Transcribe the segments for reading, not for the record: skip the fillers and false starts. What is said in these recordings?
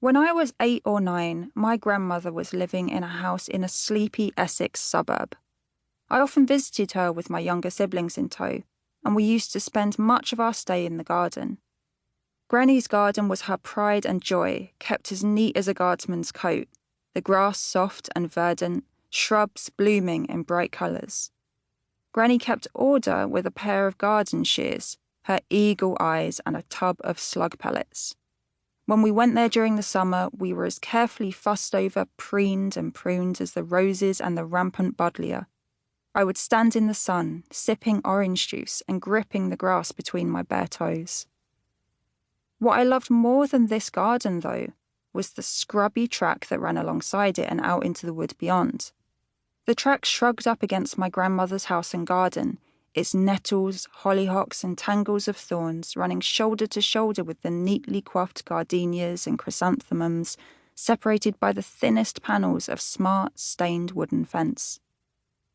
When I was 8 or 9, my grandmother was living in a house in a sleepy Essex suburb. I often visited her with my younger siblings in tow, and we used to spend much of our stay in the garden. Granny's garden was her pride and joy, kept as neat as a guardsman's coat, the grass soft and verdant, shrubs blooming in bright colours. Granny kept order with a pair of garden shears, her eagle eyes and a tub of slug pellets. When we went there during the summer, we were as carefully fussed over, preened and pruned as the roses and the rampant buddleia. I would stand in the sun, sipping orange juice and gripping the grass between my bare toes. What I loved more than this garden, though, was the scrubby track that ran alongside it and out into the wood beyond. The track shrugged up against my grandmother's house and garden, its nettles, hollyhocks and tangles of thorns running shoulder to shoulder with the neatly coiffed gardenias and chrysanthemums, separated by the thinnest panels of smart, stained wooden fence.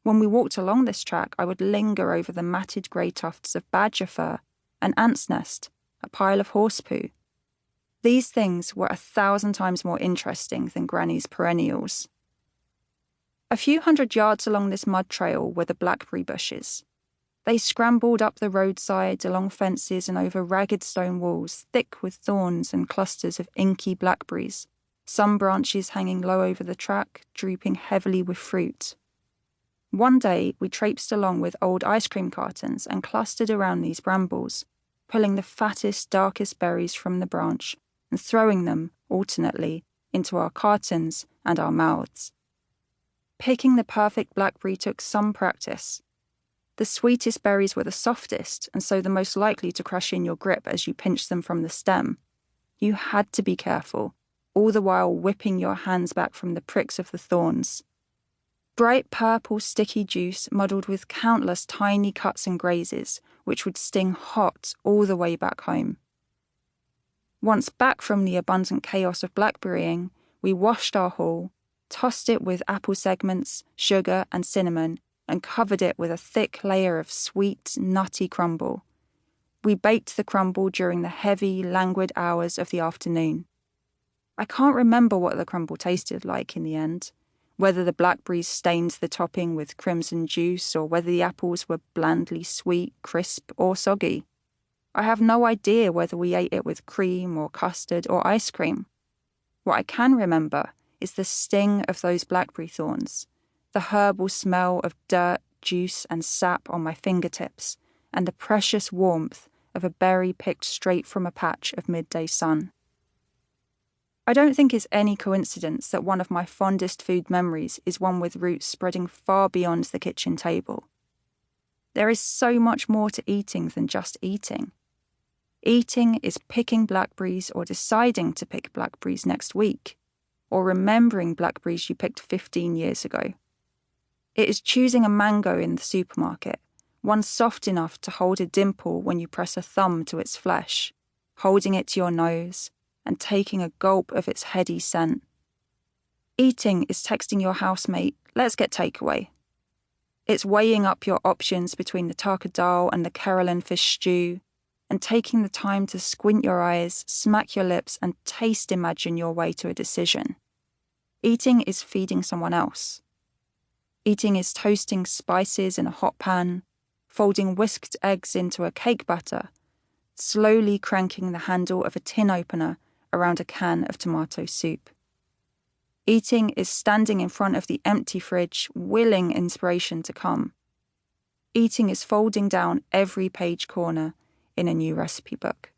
When we walked along this track, I would linger over the matted grey tufts of badger fur, an ant's nest, a pile of horse poo. These things were 1,000 times more interesting than Granny's perennials. A few hundred yards along this mud trail were the blackberry bushes. They scrambled up the roadside, along fences and over ragged stone walls, thick with thorns and clusters of inky blackberries, some branches hanging low over the track, drooping heavily with fruit. One day, we traipsed along with old ice cream cartons and clustered around these brambles, pulling the fattest, darkest berries from the branch and throwing them, alternately, into our cartons and our mouths. Picking the perfect blackberry took some practice. The sweetest berries were the softest, and so the most likely to crush in your grip as you pinched them from the stem. You had to be careful, all the while whipping your hands back from the pricks of the thorns. Bright purple sticky juice muddled with countless tiny cuts and grazes, which would sting hot all the way back home. Once back from the abundant chaos of blackberrying, we washed our haul, tossed it with apple segments, sugar and cinnamon, and covered it with a thick layer of sweet, nutty crumble. We baked the crumble during the heavy, languid hours of the afternoon. I can't remember what the crumble tasted like in the end, whether the blackberries stained the topping with crimson juice or whether the apples were blandly sweet, crisp, or soggy. I have no idea whether we ate it with cream or custard or ice cream. What I can remember is the sting of those blackberry thorns, the herbal smell of dirt, juice, and sap on my fingertips, and the precious warmth of a berry picked straight from a patch of midday sun. I don't think it's any coincidence that one of my fondest food memories is one with roots spreading far beyond the kitchen table. There is so much more to eating than just eating. Eating is picking blackberries or deciding to pick blackberries next week, or remembering blackberries you picked 15 years ago. It is choosing a mango in the supermarket, one soft enough to hold a dimple when you press a thumb to its flesh, holding it to your nose, and taking a gulp of its heady scent. Eating is texting your housemate, "Let's get takeaway." It's weighing up your options between the taka dal and the Carolan fish stew, and taking the time to squint your eyes, smack your lips, and taste imagine your way to a decision. Eating is feeding someone else. Eating is toasting spices in a hot pan, folding whisked eggs into a cake batter, slowly cranking the handle of a tin opener around a can of tomato soup. Eating is standing in front of the empty fridge, willing inspiration to come. Eating is folding down every page corner in a new recipe book.